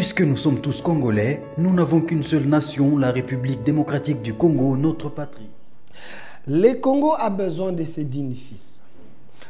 Puisque nous sommes tous Congolais, nous n'avons qu'une seule nation, la République démocratique du Congo, notre patrie. Le Congo a besoin de ses dignes fils.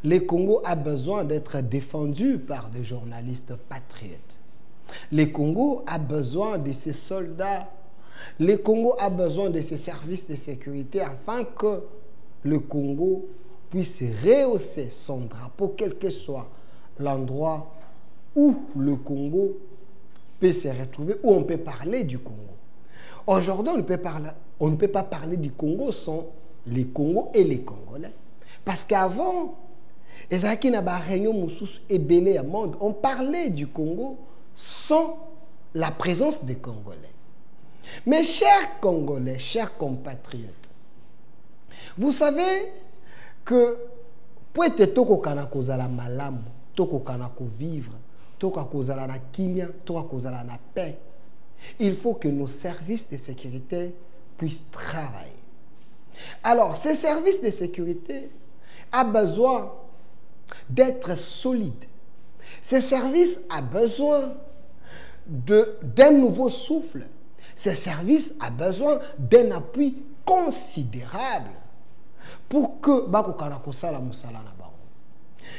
Le Congo a besoin d'être défendu par des journalistes patriotes. Le Congo a besoin de ses soldats. Le Congo a besoin de ses services de sécurité afin que le Congo puisse rehausser son drapeau, quel que soit l'endroit où le Congo peut se retrouver, où on peut parler du Congo. Aujourd'hui, on ne peut pas parler du Congo sans les Congos et les Congolais. Parce qu'avant, on parlait du Congo sans la présence des Congolais. Mes chers Congolais, chers compatriotes, vous savez que pour être toko kana kozala malamu, toko kana ko vivre, toko kozala na kimia, toko kozala na paix, il faut que nos services de sécurité puissent travailler. Alors, ces services de sécurité ont besoin d'être solides. Ces services ont besoin d'un nouveau souffle. Ces services ont besoin d'un appui considérable pour que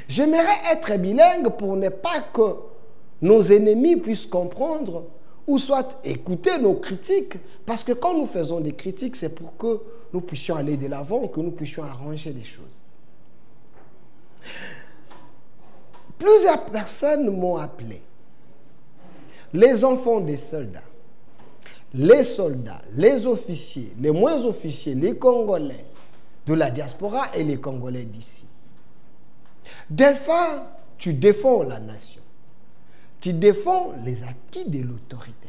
j'aimerais être bilingue pour ne pas que nos ennemis puissent comprendre ou soit écouter nos critiques, parce que quand nous faisons des critiques, c'est pour que nous puissions aller de l'avant, que nous puissions arranger les choses. Plusieurs personnes m'ont appelé. Les enfants des soldats, les officiers, les moins officiers, les Congolais de la diaspora et les Congolais d'ici. Delphin, tu défends la nation. Tu défends les acquis de l'autorité.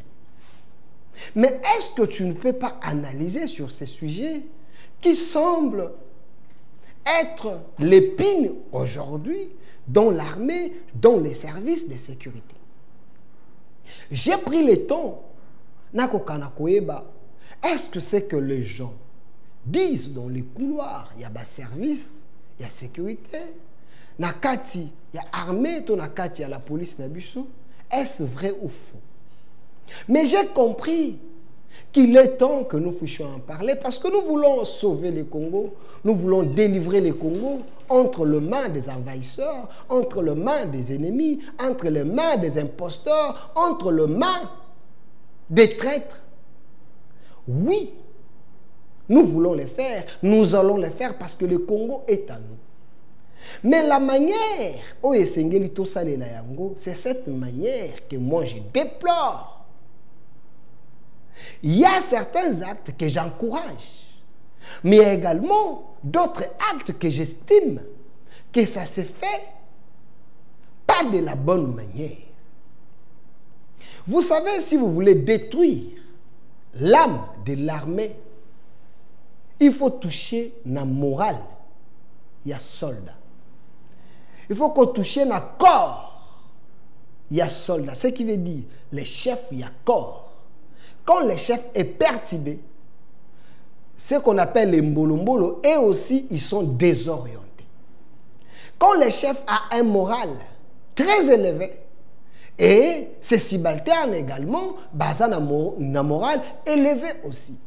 Mais est-ce que tu ne peux pas analyser sur ces sujets qui semblent être l'épine aujourd'hui dans l'armée, dans les services de sécurité? J'ai pris le temps. Est-ce que c'est que les gens disent dans les couloirs, il y a des services, il y a sécurité, nakati, il y a armée, nakati, il y a la police, est-ce vrai ou faux? Mais j'ai compris qu'il est temps que nous puissions en parler parce que nous voulons sauver le Congo, nous voulons délivrer le Congo entre les mains des envahisseurs, entre les mains des ennemis, entre les mains des imposteurs, entre les mains des traîtres. Oui, nous voulons le faire, nous allons le faire parce que le Congo est à nous. Mais la manière, c'est cette manière que moi je déplore. Il y a certains actes que j'encourage, mais il y a également d'autres actes que j'estime que ça se fait pas de la bonne manière. Vous savez, si vous voulez détruire l'âme de l'armée, il faut toucher la morale. Il y a soldats. Il faut qu'on touche le corps. Il y a soldat. Ce qui veut dire, les chefs, il y a corps. Quand le chef est perturbé, ce qu'on appelle les mbolo-mbolo, eux aussi, ils sont désorientés. Quand le chef a un moral très élevé, et ses subalternes également, basent un moral élevé aussi.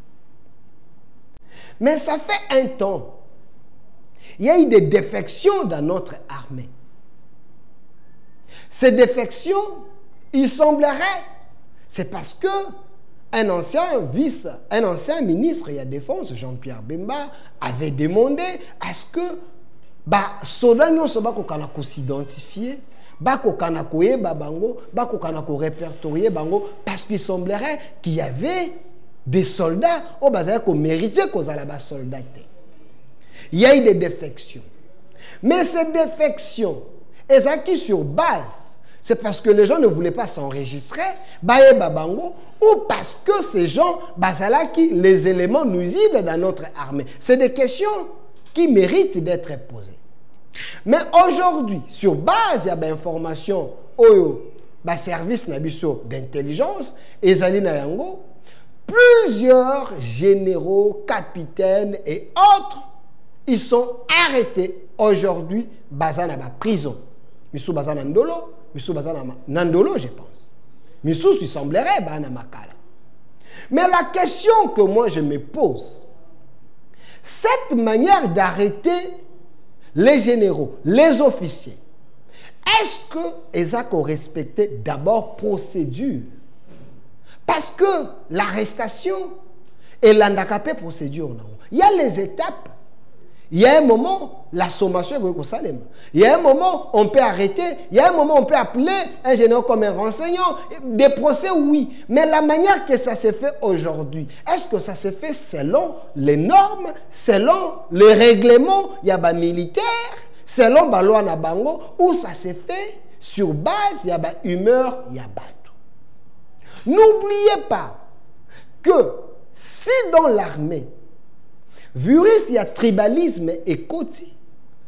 Mais ça fait un temps. Il y a eu des défections dans notre armée. Ces défections, il semblerait, c'est parce que un ancien ministre de la Défense, Jean-Pierre Bemba, avait demandé à ce que soldats ne soient pas s'identifier, répertorier, parce qu'il semblerait qu'il y avait des soldats qui méritaient qu'on soit soldats. Il y a eu des défections. Mais ces défections, elles sont qui sur base? C'est parce que les gens ne voulaient pas s'enregistrer, ou parce que ces gens, les éléments nuisibles dans notre armée. C'est des questions qui méritent d'être posées. Mais aujourd'hui, sur base de l'information, service d'intelligence, plusieurs généraux, capitaines et autres, ils sont arrêtés aujourd'hui dans la prison. Ils sont Ndolo, je pense. Misusu, il semblerait, bana makala. Mais la question que moi je me pose, cette manière d'arrêter les généraux, les officiers, est-ce que Ezak ont respecté d'abord procédure? Parce que l'arrestation et l'andacapé procédure, il y a les étapes. Il y a un moment, la sommation est au Salem. Il y a un moment, on peut arrêter. Il y a un moment, on peut appeler un général comme un renseignant. Des procès, oui. Mais la manière que ça se fait aujourd'hui, est-ce que ça se fait selon les normes, selon les règlements, il y a des militaires, selon la loi na bango, ou ça se fait sur base, il y a des humeurs, il y a bateau. N'oubliez pas que si dans l'armée, Vuris, il y a tribalisme et koti,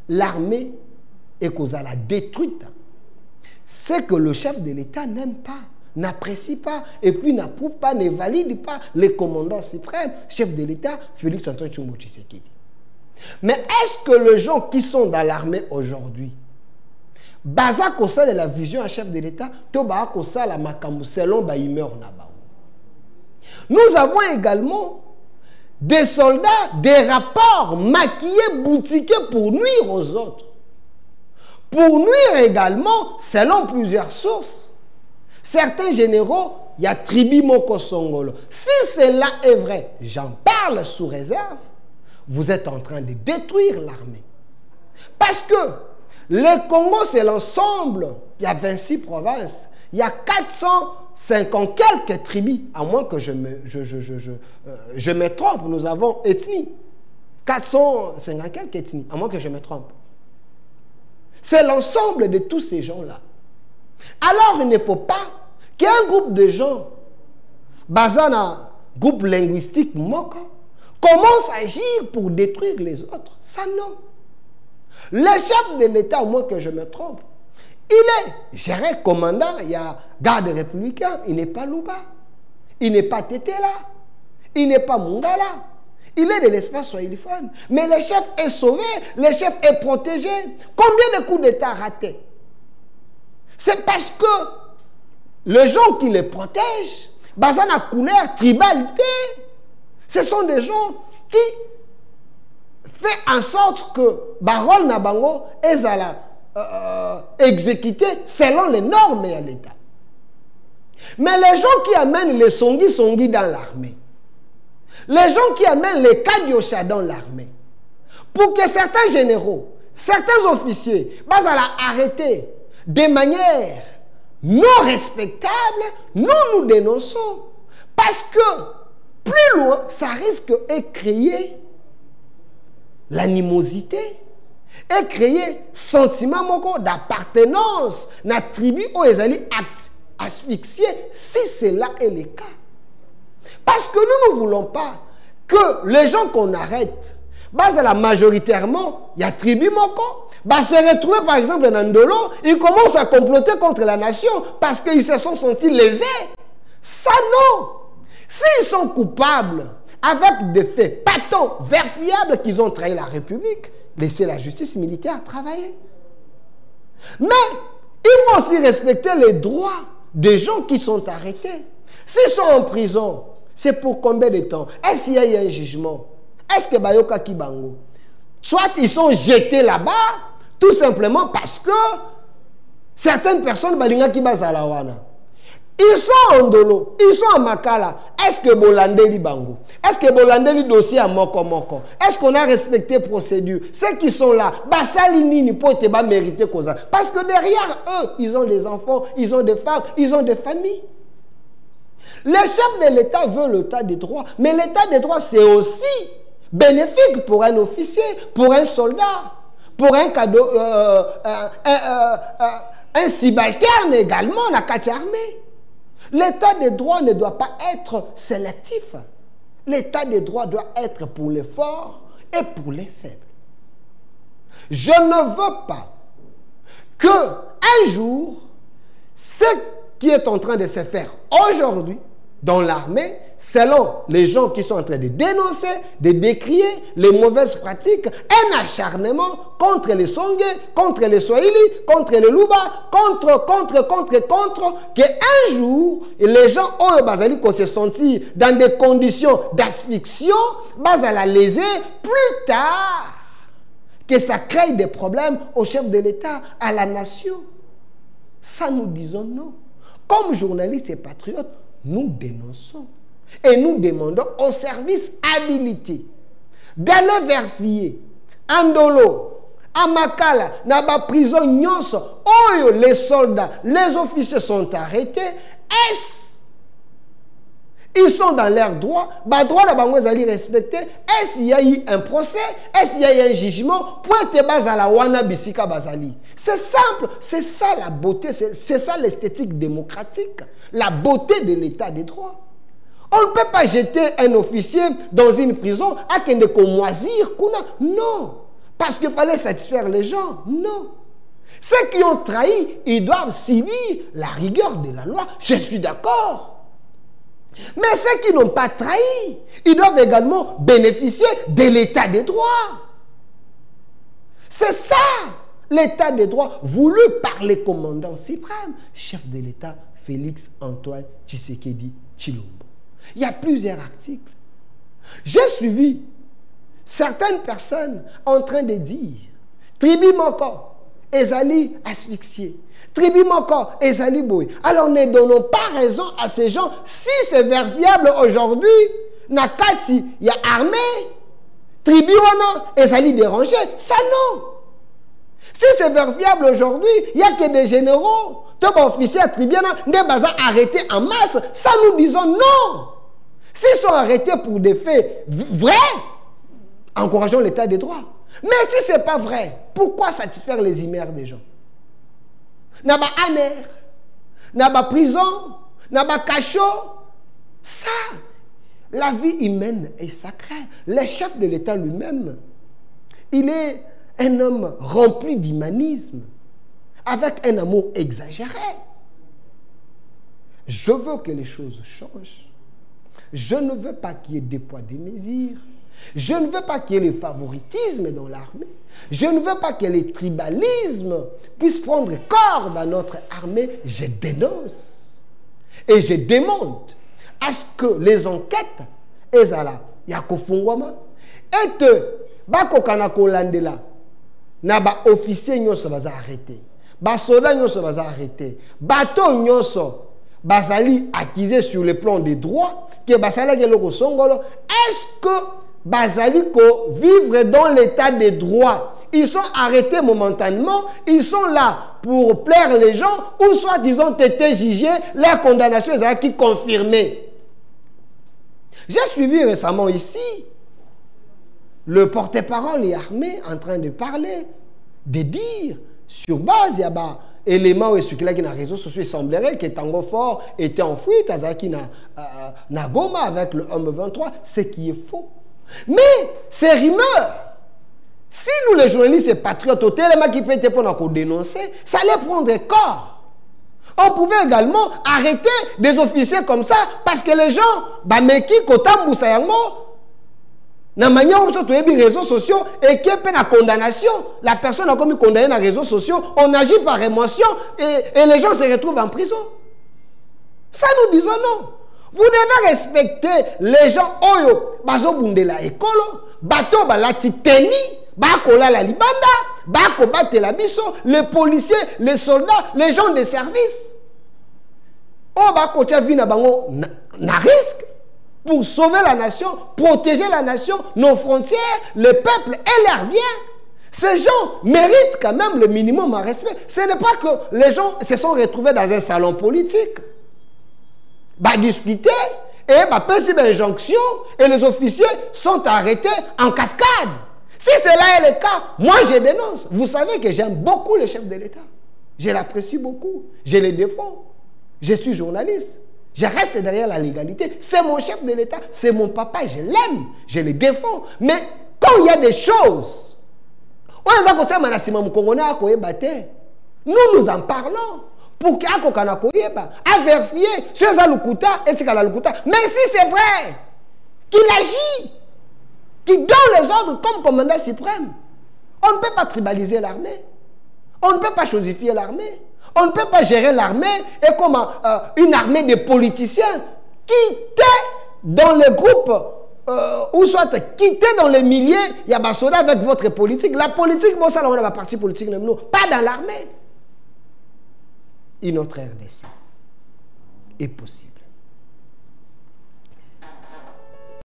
l'armée est causée la détruite. C'est que le chef de l'État n'aime pas, n'apprécie pas, et puis n'approuve pas, ne valide pas le commandant suprême, chef de l'État, Félix Antoine Tshilombo Tshisekedi. Mais est-ce que les gens qui sont dans l'armée aujourd'hui, baza kosa de la vision à chef de l'État, to ba kosa la makamu selon ba humeur na ba. Nous avons également des soldats, des rapports maquillés, boutiqués pour nuire aux autres. Pour nuire également, selon plusieurs sources, certains généraux, il y a Tribi Moko Songolo. Si cela est vrai, j'en parle sous réserve, vous êtes en train de détruire l'armée. Parce que le Congo, c'est l'ensemble. Il y a 26 provinces. Il y a 450 quelques tribus, à moins que je me trompe. Nous avons ethnie. 450 quelques ethnies, à moins que je me trompe. C'est l'ensemble de tous ces gens-là. Alors, il ne faut pas qu'un groupe de gens, basé un groupe linguistique, commence à agir pour détruire les autres. Ça, non. Le chef de l'État, au moins que je me trompe, il est géré commandant, il y a garde républicain, il n'est pas Louba, il n'est pas Tétéla, il n'est pas Mungala, il est de l'espace swahiliphone. Mais le chef est sauvé, le chef est protégé. Combien de coups d'État ratés? C'est parce que les gens qui les protègent, basant la couleur, tribalité, ce sont des gens qui font en sorte que Barol Nabango est à la exécuté selon les normes à l'État. Mais les gens qui amènent les songi dans l'armée, les gens qui amènent les Kadiocha dans l'armée, pour que certains généraux, certains officiers, arrêtés de manière non respectable, nous dénonçons. Parce que plus loin, ça risque de créer l'animosité et créer sentiment d'appartenance dans la tribu où ils allaient asphyxier si cela est le cas. Parce que nous ne voulons pas que les gens qu'on arrête, majoritairement, il y a tribu moko, se retrouver par exemple dans Ndolo, ils commencent à comploter contre la nation parce qu'ils se sont sentis lésés. Ça non. S'ils sont coupables avec des faits patents, vérifiables qu'ils ont trahi la République, laissez la justice militaire travailler. Mais il faut aussi respecter les droits des gens qui sont arrêtés. S'ils sont en prison, c'est pour combien de temps? Est-ce qu'il y a un jugement? Est-ce que Bayoka Kibango? Soit ils sont jetés là-bas, tout simplement parce que certaines personnes, Balinga Kibazalawana, ils sont en Dolo, ils sont en Makala. Est-ce que Bolandeli Bango? Est-ce que Bolandeli dossier à Moko Moko? Est-ce qu'on a respecté procédure? Ceux qui sont là, Basalini ni peut pas mériter cause. Parce que derrière eux, ils ont des enfants, ils ont des femmes, ils ont des familles. Le chef de l'État veut l'état de droit, mais l'état de droit c'est aussi bénéfique pour un officier, pour un soldat, pour un cadeau, un subalterne également dans la carte armée. L'état de droit ne doit pas être sélectif. L'état de droit doit être pour les forts et pour les faibles. Je ne veux pas que un jour, ce qui est en train de se faire aujourd'hui, dans l'armée, selon les gens qui sont en train de dénoncer, de décrier les mauvaises pratiques, un acharnement contre les Songé, contre les Swahili, contre les Luba, contre, qu'un jour, les gens ont se sentir dans des conditions d'asphyxion, à la léser plus tard, que ça crée des problèmes au chef de l'État, à la nation. Ça, nous disons non. Comme journalistes et patriotes, nous dénonçons et nous demandons aux services habilités d'aller vérifier Andolo, Amakala, Naba prison Nyonso, où les soldats, les officiers sont arrêtés. Ils sont dans leur droit, bah droit de respecter. Est-ce qu'il y a eu un procès? Est-ce qu'il y a eu un jugement? Pour être basé à la Wana Bisika Bazali. C'est simple, c'est ça la beauté, c'est ça l'esthétique démocratique, la beauté de l'état des droits. On ne peut pas jeter un officier dans une prison à qu'il ne moisir. Non, parce qu'il fallait satisfaire les gens. Non. Ceux qui ont trahi, ils doivent subir la rigueur de la loi. Je suis d'accord. Mais ceux qui n'ont pas trahi, ils doivent également bénéficier de l'état des droits. C'est ça, l'état des droits voulu par les commandants suprêmes, chef de l'État Félix Antoine Tshisekedi Tshilombo. Il y a plusieurs articles. J'ai suivi certaines personnes en train de dire Tribi Moko, Ezali asphyxié. Tribi Moko, Ezali Boy. Alors ne donnons pas raison à ces gens. Si c'est vérifiable aujourd'hui, Nakati, il y a armée. Tribi Wana, Ezali dérangé. Ça non. Si c'est vérifiable aujourd'hui, il n'y a que des généraux. Tout officier à Tribiana, des bazars arrêtés en masse. Ça nous disons non. S'ils sont arrêtés pour des faits vrais, encourageons l'état des droits. Mais si ce n'est pas vrai, pourquoi satisfaire les imères des gens? N'a pas aner, n'a pas prison, n'a pas cachot. Ça, la vie humaine est sacrée. Le chef de l'État lui-même, il est un homme rempli d'humanisme, avec un amour exagéré. Je veux que les choses changent. Je ne veux pas qu'il y ait des poids, des mesures. Je ne veux pas qu'il y ait le favoritisme dans l'armée. Je ne veux pas que les tribalismes puissent prendre corps dans notre armée. Je dénonce. Et je demande à ce que les enquêtes, ezala, yakofungwama, et bako kanako landela, na ba officier nyonso baza arrêté, ba soldat nyonso baza arrêté, bateau nyonso bazali accusé sur le plan des droits, que basala geloko songolo, est-ce que bazali ko vivre dans l'état des droits? Ils sont arrêtés momentanément, ils sont là pour plaire les gens, ou soit ils ont été jugés, leur condamnation est acquis confirmée. J'ai suivi récemment ici le porte-parole et armée en train de parler, de dire, sur base, il y a éléments et ce qui est dans les réseaux sociaux, il semblerait que Tango Fort était en fuite, Azaki na Goma avec le homme 23, ce qui est faux. Mais ces rumeurs, si nous les journalistes et patriotes, au téléma qui peut être pour dénoncer, ça allait prendre corps. On pouvait également arrêter des officiers comme ça parce que les gens, Bameki, Kotambu, Sayango, na manière où les réseaux sociaux et qui est la condamnation, la personne a commis condamné dans les réseaux sociaux, on agit par émotion et les gens se retrouvent en prison. Ça nous disons non. Vous devez respecter les gens oyo bazo bundela ekolo bato balati teni bakola la libanda bako bate la biso, les policiers, les soldats, les gens de service o bako tia vi na bango na risque pour sauver la nation, protéger la nation, nos frontières, le peuple et leurs biens. Ces gens méritent quand même le minimum à respect. Ce n'est pas que les gens se sont retrouvés dans un salon politique. Bah discuter et bah passer une injonction et les officiers sont arrêtés en cascade. Si cela est le cas, moi je dénonce. Vous savez que j'aime beaucoup le chef de l'État. Je l'apprécie beaucoup. Je le défends. Je suis journaliste. Je reste derrière la légalité. C'est mon chef de l'État. C'est mon papa. Je l'aime. Je le défends. Mais quand il y a des choses, nous en parlons pour qu'il y ait à vérifier si c'est le Lukuta et si c'est le Lukuta. Mais si c'est vrai qu'il agit, qu'il donne les ordres comme commandant suprême, on ne peut pas tribaliser l'armée. On ne peut pas chosifier l'armée. On ne peut pas gérer l'armée et comme une armée de politiciens qui étaient dans les groupes ou soit quitter dans les milliers, il y a des soldats avec votre politique. La politique, bon, ça, on a la partie politique, pas dans l'armée. Une autre RDC est possible.